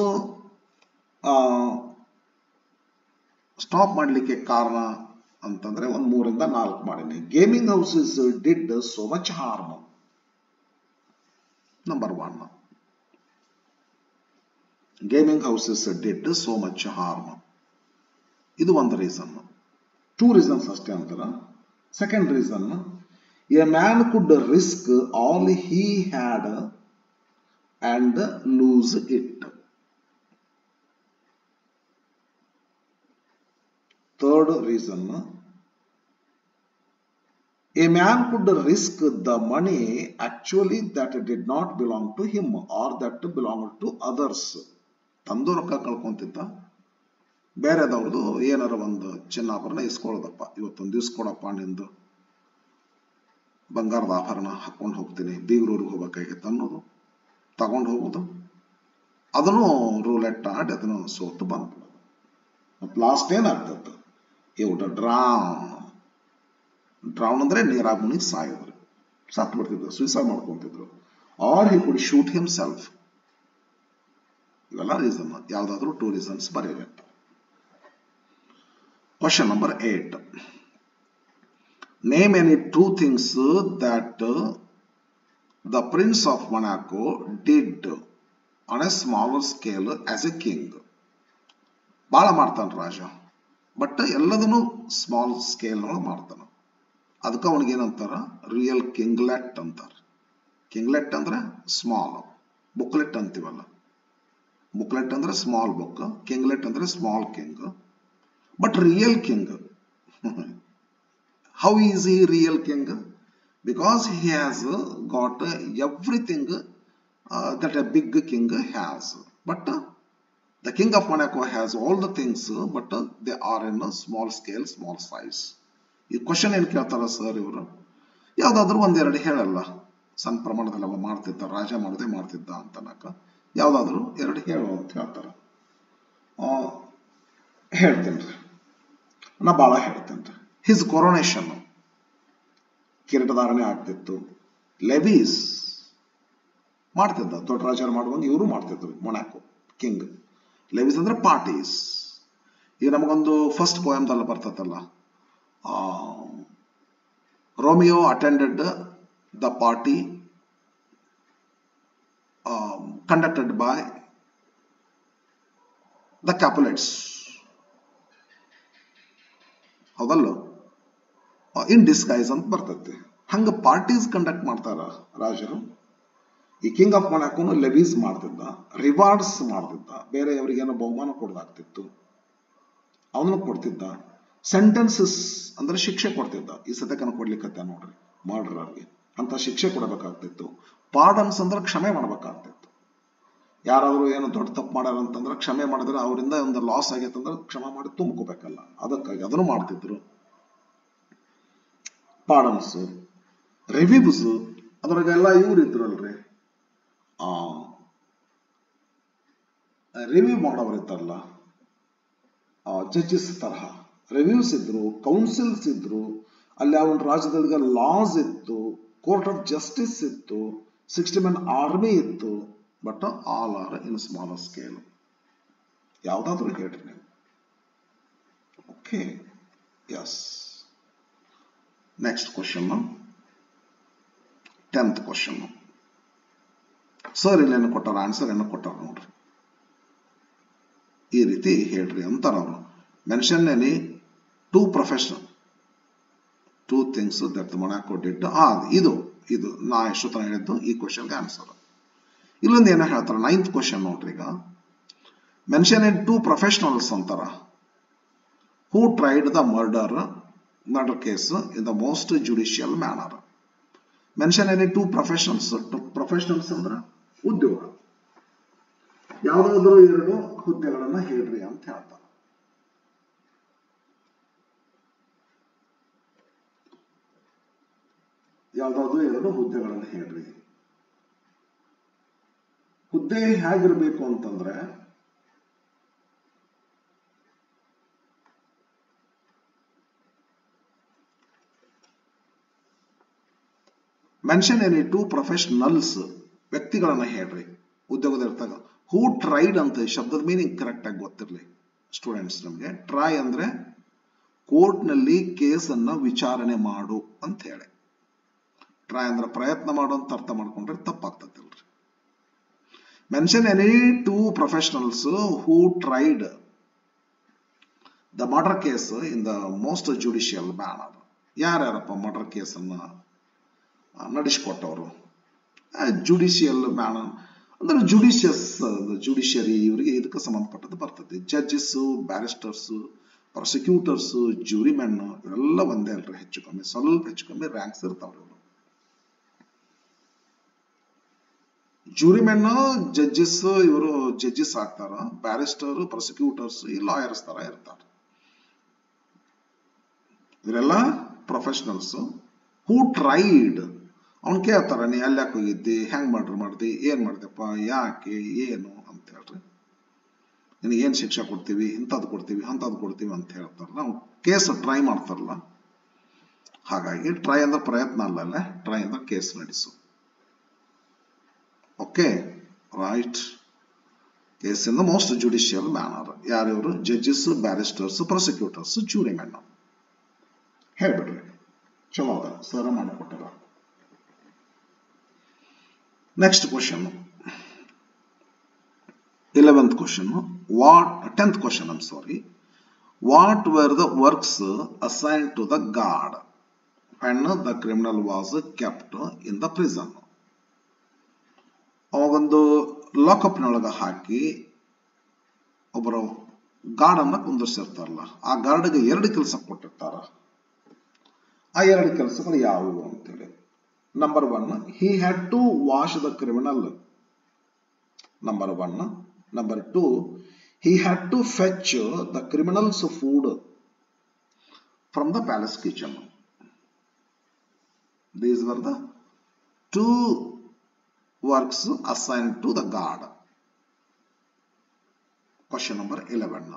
ಸ್ಟಾಪ್ ಮಾಡಲಿಕ್ಕೆ ಕಾರಣ ಅಂತಂದ್ರೆ ಒಂದು 3 ಇಂದ 4 ಮಾಡೀನಿ. Gaming houses did so much harm. Number 1, gaming houses did so much harm. ಇದು ಒಂದು ರೀಸನ್. 2 ರೀಸನ್ಸ್ ಅಷ್ಟೇ ಅಂತಾರ. Second reason, A man could risk all he had and lose it. Third reason, a man could risk the money actually that did not belong to him or that belonged to others. ತಂದು ರೊಕ್ಕ ಕಳ್ಕೊಂತಿದ್ದ, ಬೇರೆದವ್ರದ್ದು ಏನಾರ ಒಂದು ಚಿನ್ನಾಭರಣ ಇಸ್ಕೊಳ್ಳೋದಪ್ಪ, ಇವತ್ತೊಂದು ದಿವ್ಸ ಕೊಡಪ್ಪ ನಿಂದು ಬಂಗಾರದ ಆಭರಣ ಹಾಕೊಂಡು ಹೋಗ್ತೀನಿ, ಬೀಗರೂರಿಗೆ ಹೋಗ್ಬೇಕಾಗಿತ್ತು ಅನ್ನೋದು ತಗೊಂಡು ಹೋಗುದು. ಅದನ್ನು ರೂಲೆಟ್ ಆಡಿ ಅದನ್ನು ಸೋತು ಬಂದ್ಬಿಡೋದು. ಮತ್ತು ಲಾಸ್ಟ್ ಏನಾಗ್ತದೆ? ಇವುಡ ಡ್ರೌನ್ ಅಂದ್ರೆ ನೀರಾಗ ಮುನಿಗೆ ಸಾಯೋದ್ರು, ಸತ್ತು ಬಿಡ್ತಿದ್ರು, ಸುಯಿಸೈಡ್ ಮಾಡ್ಕೊಂತಿದ್ರು. ಆರ್ ಹಿ ಕುಡ್ ಶೂಟ್ ಹಿಮ್ಸೆಲ್ಫ್. ಇವೆಲ್ಲ ರೀಸನ್. ಯಾವ್ದಾದ್ರು 2 ರೀಸನ್ಸ್ ಬರೀಬೇಕು. Question number 8. Name any two things that the Prince of Monaco did on a smaller scale as a king. ಭಾಳ ಮಾಡ್ತಾನೆ ರಾಜ, ಬಟ್ ಎಲ್ಲದನ್ನು ಸ್ಮಾಲ್ ಸ್ಕೇಲ್ ಒಳಗೆ ಮಾಡ್ತಾನ. ಅದಕ್ಕೆ ಅವನಿಗೆ ಏನಂತಾರ, ರಿಯಲ್ ಕಿಂಗ್ಲೆಟ್ ಅಂತಾರ. ಕಿಂಗ್ಲೆಟ್ ಅಂದ್ರೆ ಸ್ಮಾಲ್, ಬುಕ್ಲೆಟ್ ಅಂತೀವಲ್ಲ, ಬುಕ್ಲೆಟ್ ಅಂದ್ರೆ ಸ್ಮಾಲ್ ಬುಕ್, ಕಿಂಗ್ಲೆಟ್ ಅಂದ್ರೆ small king, but real king. How is he real king? Because he has got everything that a big king has. But the king of Monaco has all the things, but they are in a small scale, small size. ಈ question ಏನು ಕೇಳ್ತಾರ sir ಇವರು, ಯಾವುದಾದ್ರೂ ಒಂದೆರಡು ಹೇಳಲ್ಲ, ಸಣ್ಣ ಪ್ರಮಾಣದಲ್ಲಿ ಅವ ಮಾಡ್ತಿದ್ದ, ರಾಜ ಮಾಡದೆ ಮಾಡ್ತಿದ್ದ ಅಂತನಕ ಯಾವುದಾದ್ರೂ ಎರಡು ಹೇಳು ಅಂತ ಹೇಳ್ತಾರ. ಹೇಳ್ತೇನೆ, ನಾ ಭಾಳ ಹೇಳ್ತೇನೆ. ಹಿಸ್ ಕೊರೋನೇಷನ್, ಕಿರೀಟಧಾರಣೆ ಆಗ್ತಿತ್ತು. ಲೆವೀಸ್ ಮಾಡ್ತಿದ್ದ, ದೊಡ್ಡ ರಾಜರು ಮಾಡುವಂಗೆ ಇವರು ಮಾಡ್ತಿದ್ರು. ಮೊನಾಕೋ ಕಿಂಗ್ ಲೆವೀಸ್ ಅಂದ್ರೆ ಪಾರ್ಟೀಸ್. ಈಗ ನಮಗೊಂದು ಫಸ್ಟ್ ಪೋಯಮ್ದಲ್ಲಿ ಬರ್ತದಲ್ಲ, Romeo attended the party conducted by the Capulets, ಹೌದಲ್ಲ, ಇನ್ ಡಿಸ್ಗೈಸ್ ಅಂತ ಬರ್ತೈತಿ. ಹಂಗ ಪಾರ್ಟೀಸ್ ಕಂಡಕ್ಟ್ ಮಾಡ್ತಾರ ರಾಜರು. ಈ ಕಿಂಗ್ ಆಫ್ ಮೊನಾಕೋನು ಲೆವೀಸ್ ಮಾಡ್ತಿದ್ದ, ರಿವಾರ್ಡ್ಸ್ ಮಾಡ್ತಿದ್ದ, ಬೇರೆಯವರಿಗೇನೋ ಬಹುಮಾನ ಕೊಡೋದಾಗ್ತಿತ್ತು, ಅವನು ಕೊಡ್ತಿದ್ದ. ಸೆಂಟೆನ್ಸಸ್ ಅಂದ್ರೆ ಶಿಕ್ಷೆ ಕೊಡ್ತಿದ್ದ. ಈ ಸತಕನ ಕೊಡ್ಲಿಕ್ಕತ್ತ ನೋಡ್ರಿ ಮರ್ಡರರ್ಗೆ ಅಂತ ಶಿಕ್ಷೆ ಕೊಡಬೇಕಾಗ್ತಿತ್ತು. ಪಾರ್ಡನ್ಸ್ ಅಂದ್ರೆ ಕ್ಷಮೆ ಮಾಡ್ಬೇಕಾಗ್ತಿತ್ತು. ಯಾರಾದ್ರೂ ಏನು ದೊಡ್ಡ ತಪ್ಪು ಮಾಡ್ಯಾರ ಅಂತಂದ್ರೆ ಕ್ಷಮೆ ಮಾಡಿದ್ರೆ ಅವರಿಂದ ಒಂದು ಲಾಸ್ ಆಗೈತೆ ಅಂದ್ರೆ ಕ್ಷಮೆ ಮಾಡಿ ತುಂಬ್ಕೋಬೇಕಲ್ಲ, ಅದಕ್ಕಾಗಿ ಅದನ್ನು ಮಾಡ್ತಿದ್ರು. ಪಾರ್ಡನ್ಸ್, ರಿವ್ಯೂಸ್, ಅದ್ರಾಗೆಲ್ಲ ಇವ್ರು ಇದ್ರಲ್ರಿ, ರಿವ್ಯೂ ಮಾಡೋರು ಇದ್ದಾರಲ್ಲ, ಜಡ್ಜಸ್ ತರಹ ರಿವ್ಯೂಸ್ ಇದ್ರು, ಕೌನ್ಸಿಲ್ಸ್ ಇದ್ರು. ಅಲ್ಲಿ ಅವನ ರಾಜ್ಯದೊಳಗೆ ಲಾಸ್ ಇತ್ತು, ಕೋರ್ಟ್ ಆಫ್ ಜಸ್ಟಿಸ್ ಇತ್ತು, 60 men ಆರ್ಮಿ ಇತ್ತು. But all are in smaller scale. ಯಾವ್ದಾದ್ರು ಹೇಳ್ರಿ ನೀವು. Okay, yes. Next question, 10th question. Sir ಇಲ್ಲೇನು ಕೊಟ್ಟಾರ, ಆನ್ಸರ್ ಏನು ಕೊಟ್ಟಾರ ನೋಡ್ರಿ. ಈ ರೀತಿ ಹೇಳ್ರಿ ಅಂತಾರ ಅವರು. Mention any two professional, two things that Monaco did. ಇದು ನಾ ಎಷ್ಟೊತ್ತನ ಹೇಳಿದ್ದು ಈ ಕ್ವಶನ್ಗೆ ಆನ್ಸರ್. ಇಲ್ಲೊಂದು ಏನೋ ಹೇಳ್ತಾರ, 9th ಕ್ವಶನ್ ನೋಡ್ರಿ. ಈಗ ಮೆನ್ಷನ್ ಎನ್ ಟೂ ಪ್ರೊಫೆಷನಲ್ಸ್ ಅಂತಾರ who tried the murder case in the most judicial manner. Mention any two professionals. Professionals ಅಂದ್ರೆ ಉದ್ಯೋಗ. ಯಾವುದಾದ್ರೂ ಎರಡು ಹುದ್ದೆಗಳನ್ನ ಹೇಳ್ರಿ ಅಂತ ಹೇಳ್ತಾರೆ. ಯಾವುದಾದ್ರೂ ಎರಡು ಹುದ್ದೆಗಳನ್ನು ಹೇಳ್ರಿ. ಹುದ್ದೆ ಹೇಗಿರ್ಬೇಕು ಅಂತಂದ್ರೆ, ಮೆನ್ಷನ್ ಎನಿ ಟೂ ಪ್ರೊಫೆಷನಲ್ಸ್, ವ್ಯಕ್ತಿಗಳನ್ನ ಹೇಳ್ರಿ ಉದ್ಯೋಗದಲ್ಲಿರ್ತಾಗ. ಹೂ ಟ್ರೈಡ್ ಅಂತ ಶಬ್ದದ ಮೀನಿಂಗ್ ಕರೆಕ್ಟ್ ಆಗಿ ಗೊತ್ತಿರಲಿ ಸ್ಟೂಡೆಂಟ್ಸ್ ನಮಗೆ. ಟ್ರೈ ಅಂದ್ರೆ ಕೋರ್ಟ್ ನಲ್ಲಿ ಕೇಸನ್ನ ವಿಚಾರಣೆ ಮಾಡು ಅಂತ ಹೇಳಿ. ಟ್ರೈ ಅಂದ್ರೆ ಪ್ರಯತ್ನ ಮಾಡು ಅಂತ ಅರ್ಥ ಮಾಡ್ಕೊಂಡ್ರೆ ತಪ್ಪಾಗ್ತದಲ್ರಿ. Mention any two professionals who tried the murder case in the most judicial manner. ಯಾರ್ಯಾರಪ್ಪ ಮರ್ಡರ್ ಕೇಸನ್ನ ನಡೆಸಿಕೊಟ್ಟವರು? ಜುಡಿಷಿಯಲ್ ಮ್ಯಾನರ್ ಅಂದ್ರೆ ಜುಡಿಷಿಯರಿ, ಇವರಿಗೆ ಇದಕ್ಕೆ ಸಂಬಂಧಪಟ್ಟದ್ದು ಬರ್ತದೆ. ಜಡ್ಜಸ್, ಬ್ಯಾರಿಸ್ಟರ್ಸ್, ಪ್ರಾಸಿಕ್ಯೂಟರ್ಸ್, ಜ್ಯೂರಿಮೆನ್ ಇವರೆಲ್ಲ ಒಂದೇ ಅಲ್ರಿ. ಹೆಚ್ಚು ಕಮ್ಮಿ ಸ್ವಲ್ಪ ಹೆಚ್ಚು ಕಮ್ಮಿ ರ್ಯಾಂಕ್ಸ್ ಇರ್ತಾವ್ರಿ. ಇವರು ಜ್ಯೂರಿಮೆನ್, ಜಡ್ಜಸ್, ಇವರು ಜಡ್ಜಸ್ ಆಗ್ತಾರ. ಬ್ಯಾರಿಸ್ಟರ್, ಪ್ರಾಸಿಕ್ಯೂಟರ್ಸ್, ಈ ಲಾಯರ್ಸ್ ತರ ಇರ್ತಾರ. ಇವರೆಲ್ಲ ಪ್ರೊಫೆಷನಲ್ಸ್. ಹೂ ಟ್ರೈಡ್, ಅವ್ನು ಕೇಳ್ತಾರ, ನೀ ಅಲ್ಲಿ ಯಾಕೆ ಹೋಗಿದ್ದಿ, ಹೆಂಗ್ ಮರ್ಡರ್ ಮಾಡ್ದಿ, ಏನ್ ಮಾಡ್ದಪ್ಪ, ಯಾಕೆ, ಏನು ಅಂತ ಹೇಳ್ರಿ. ನಿನಗೆ ಏನ್ ಶಿಕ್ಷೆ ಕೊಡ್ತೀವಿ, ಇಂಥದ್ದು ಕೊಡ್ತೀವಿ, ಅಂಥದ್ದು ಕೊಡ್ತೀವಿ ಅಂತ ಹೇಳ್ತಾರ. ನಾವು ಕೇಸ್ ಟ್ರೈ ಮಾಡ್ತಾರಲ್ಲ, ಹಾಗಾಗಿ ಟ್ರೈ ಅಂದ್ರೆ ಪ್ರಯತ್ನ ಅಲ್ಲ, ಟ್ರೈ ಅಂದ್ರೆ ಕೇಸ್ ನಡೆಸು. Okay, right. Case in the most judicial manner. ಯಾರಿವರು? Judges, barristers, prosecutors, jurymen. ಹೇಳ್ಬಿಡ್ರಿ. ಚಲೋ ಅದ, ಸರ್ ಮಾಡಿಕೊಟ್ಟಾರ. Next question, 11th question. 10th question, I'm sorry. What were the works assigned to the guard when the criminal was kept in the prison? ಅವಾಗೊಂದು ಲಾಕಪ್ನೊಳಗೆ ಹಾಕಿ ಒಬ್ಬರು guard ಅನ್ನ ಕುಂದಿರ್ಸಿರ್ತಾರಲ್ಲ, ಆ ಗಾರ್ಡ್ಗೆ 2 ಕೆಲಸ ಕೊಟ್ಟಿರ್ತಾರ. ಆ 2 ಕೆಲಸಗಳು ಯಾವುವು ಅಂತೇಳಿ. Number 1, he had to wash the criminal. Number 1. Number 2, he had to fetch the criminal's food from the palace kitchen. These were the 2 works assigned to the guard. Question number 11.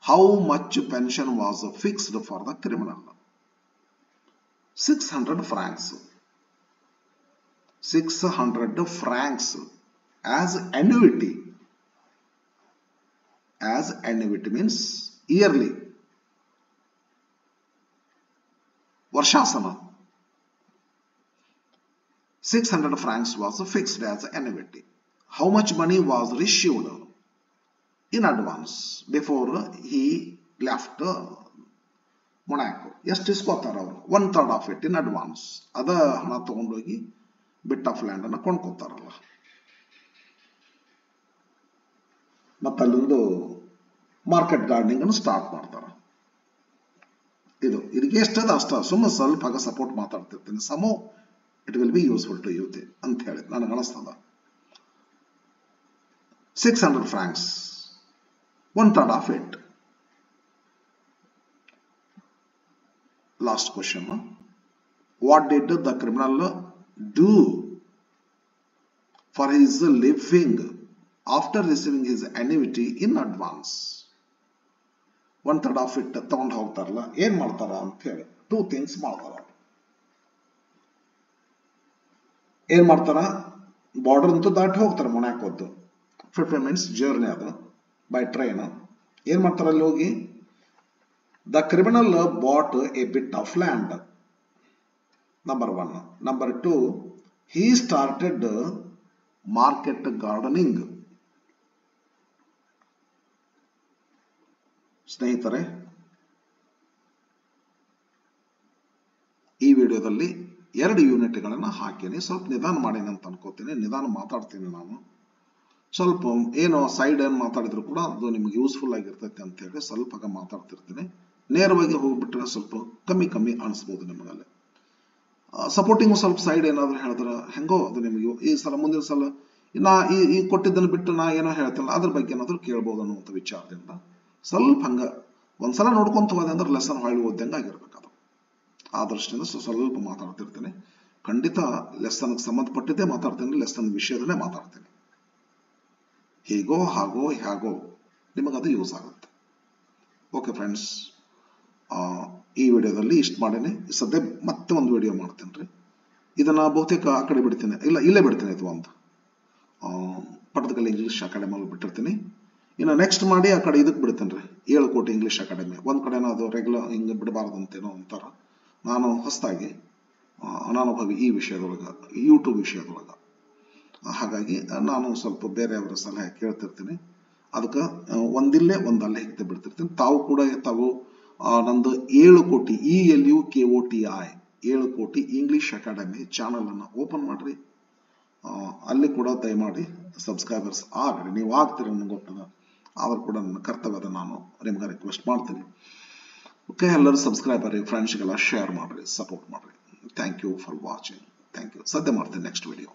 How much pension was fixed for the criminal? 600 francs. 600 francs as annuity. As annuity means yearly. Varshasana. 600 francs was fixed as annuity. How much money was received in advance before he left Monaco? ಎಷ್ಟು ಇಸ್ಕೋತಾರ ಅವರು? 1/3 of it in advance. ಅದ ಹಣ ತಗೊಂಡೋಗಿ bit of land ಅನ್ನ ಕೊಂಡ್ಕೋತಾರಲ್ಲ, ಮತ್ತೆ ಅಲ್ಲೊಂದು market gardening ಅನ್ನು start ಮಾಡ್ತಾರ. ಇದಕ್ಕೆ ಎಷ್ಟದ ಅಷ್ಟ, ಸುಮ್ಮನೆ ಸ್ವಲ್ಪ ಆಗ ಸಪೋರ್ಟ್ ಮಾತಾಡ್ತಿರ್ತೀನಿ. ಸಮೋ it will be useful to youth ಅಂತ ಹೇಳಿ ನನಗೆ ಅನಿಸ್ತದ. 600 francs, 1/3 of it. Last question. What did the criminal do for his living after receiving his annuity in advance? 1/3 of it ತಗೊಂಡು ಹೋಗ್ತಾರಲ್ಲ, ಏನ್ ಮಾಡ್ತಾರ ಅಂತ ಹೇಳಿ 2 things ಮಾಡ್ತಾರ. ಏನ್ ಮಾಡ್ತಾರ? ಬಾರ್ಡರ್ ಅಂತೂ ದಾಟಿ ಹೋಗ್ತಾರೆ ಮೊನಾಕೋದ್ದು. 15 minutes ಜರ್ನಿ ಅದು ಬೈ ಟ್ರೈನ್. ಏನ್ ಮಾಡ್ತಾರ ಅಲ್ಲಿ ಹೋಗಿ? The criminal bought a bit of land. Number 1. Number 2, he started market gardening. ಸ್ನೇಹಿತರೆ, ಈ ವಿಡಿಯೋದಲ್ಲಿ 2 ಯೂನಿಟ್ಗಳನ್ನು ಹಾಕೀನಿ. ಸ್ವಲ್ಪ ನಿಧಾನ ಮಾಡೀನಿ ಅಂತ ಅನ್ಕೋತೀನಿ. ನಿಧಾನ ಮಾತಾಡ್ತೀನಿ ನಾನು. ಸ್ವಲ್ಪ ಏನೋ ಸೈಡ್ ಏನು ಮಾತಾಡಿದ್ರು ಕೂಡ ಅದು ನಿಮ್ಗೆ ಯೂಸ್ಫುಲ್ ಆಗಿರ್ತೈತೆ ಅಂತ ಹೇಳಿ ಸ್ವಲ್ಪ ಮಾತಾಡ್ತಿರ್ತೀನಿ. ನೇರವಾಗಿ ಹೋಗ್ಬಿಟ್ರೆ ಸ್ವಲ್ಪ ಕಮ್ಮಿ ಅನಿಸ್ಬೋದು ನಿಮಗಲ್ಲಿ. ಸಪೋರ್ಟಿಂಗ್ ಸ್ವಲ್ಪ ಸೈಡ್ ಏನಾದ್ರು ಹೇಳಿದ್ರೆ ಹೆಂಗೋ ಅದು ನಿಮಗೆ ಈ ಸಲ ಮುಂದಿನ ಸಲ ನಾ ಈ ಕೊಟ್ಟಿದ್ದನ್ನು ಬಿಟ್ಟು ನಾ ಏನೋ ಹೇಳ್ತಿಲ್ಲ, ಅದ್ರ ಬಗ್ಗೆ ಏನಾದ್ರು ಕೇಳ್ಬೋದು ಅನ್ನುವಂಥ ವಿಚಾರದಿಂದ ಸ್ವಲ್ಪ ಹಂಗ ಒಂದ್ಸಲ ನೋಡ್ಕೊಂತ ಹೋದೆ ಅಂದ್ರೆ ಲೆಸನ್ ಹೊಳ್ಳಿ ಓದ್ದಂಗೆ ಆಗಿರ್ಬೇಕು. ಅದು ಆ ದೃಷ್ಟಿಯಿಂದ ಸ್ವಲ್ಪ ಮಾತಾಡ್ತಿರ್ತೀನಿ. ಖಂಡಿತ ಲೆಸನ್ಗೆ ಸಂಬಂಧಪಟ್ಟಿದ್ದೇ ಮಾತಾಡ್ತೀನಿ, ಲೆಸನ್ ವಿಷಯದಲ್ಲೇ ಮಾತಾಡ್ತೀನಿ. ಹೀಗೋ ಹಾಗೋ ಹ್ಯಾಗೋ ನಿಮಗದು ಯೂಸ್ ಆಗುತ್ತೆ. ಓಕೆ ಫ್ರೆಂಡ್ಸ್, ಈ ವಿಡಿಯೋದಲ್ಲಿ ಇಷ್ಟು ಮಾಡೇನೆ. ಸದ್ಯ ಮತ್ತೆ ಒಂದು ವಿಡಿಯೋ ಮಾಡ್ತೇನೆ ರೀ. ಇದನ್ನ ಬಹುತೇಕ ಆ ಕಡೆ ಬಿಡ್ತೀನಿ, ಇಲ್ಲೇ ಬಿಡ್ತೀನಿ. ಇದು ಒಂದು ಪಟ್ಟದಕಲ್ಲು ಇಂಗ್ಲಿಷ್ ಅಕಾಡೆಮಿಯಲ್ಲಿ ಬಿಟ್ಟಿರ್ತೀನಿ. ಇನ್ನು ನೆಕ್ಸ್ಟ್ ಮಾಡಿ ಆ ಕಡೆ ಇದಕ್ಕೆ ಬಿಡ್ತೇನೆ ರೀ, 7 ಕೋಟಿ ಇಂಗ್ಲಿಷ್ ಅಕಾಡೆಮಿ. ಒಂದ್ ಕಡೆನ ಅದು ರೆಗ್ಯುಲರ್ ಹಿಂಗೆ ಬಿಡಬಾರ್ದು ಅಂತೇನೋ ಅಂತಾರ. ನಾನು ಹೊಸದಾಗಿ ಅನಾನುಭವಿ ಈ ವಿಷಯದೊಳಗ, ಯೂಟ್ಯೂಬ್ ವಿಷಯದೊಳಗ, ಹಾಗಾಗಿ ನಾನು ಸ್ವಲ್ಪ ಬೇರೆಯವರ ಸಲಹೆ ಕೇಳ್ತಿರ್ತೀನಿ. ಅದಕ್ಕೆ ಒಂದಿಲ್ಲೇ ಒಂದಲ್ಲೇ ಹಿಗ್ದು ಬಿಡ್ತಿರ್ತೀನಿ. ತಾವು ಕೂಡ ನಂದು 7 ಕೋಟಿ ELUKOTI 7 ಕೋಟಿ ಇಂಗ್ಲಿಷ್ ಅಕಾಡೆಮಿ ಚಾನಲ್ ಅನ್ನ ಓಪನ್ ಮಾಡ್ರಿ. ಅಲ್ಲಿ ಕೂಡ ದಯಮಾಡಿ ಸಬ್ಸ್ಕ್ರೈಬರ್ಸ್ ಆಗ್ರಿ. ನೀವು ಆಗ್ತೀರಿ ನನಗೆ ಗೊತ್ತದ, ಆದ್ರೂ ಕೂಡ ನನ್ನ ಕರ್ತವ್ಯದ ನಾನು ನಿಮ್ಗೆ ರಿಕ್ವೆಸ್ಟ್ ಮಾಡ್ತೀನಿ. ಓಕೆ, ಎಲ್ಲರೂ ಸಬ್ಸ್ಕ್ರೈಬ್ ಆಗ್ರಿ, ಫ್ರೆಂಡ್ಸ್ಗೆಲ್ಲ ಶೇರ್ ಮಾಡ್ರಿ, ಸಪೋರ್ಟ್ ಮಾಡ್ರಿ. Thank you for watching. Thank you. ಸದ್ಯ ಮಾಡ್ತೀನಿ ನೆಕ್ಸ್ಟ್ ವಿಡಿಯೋ.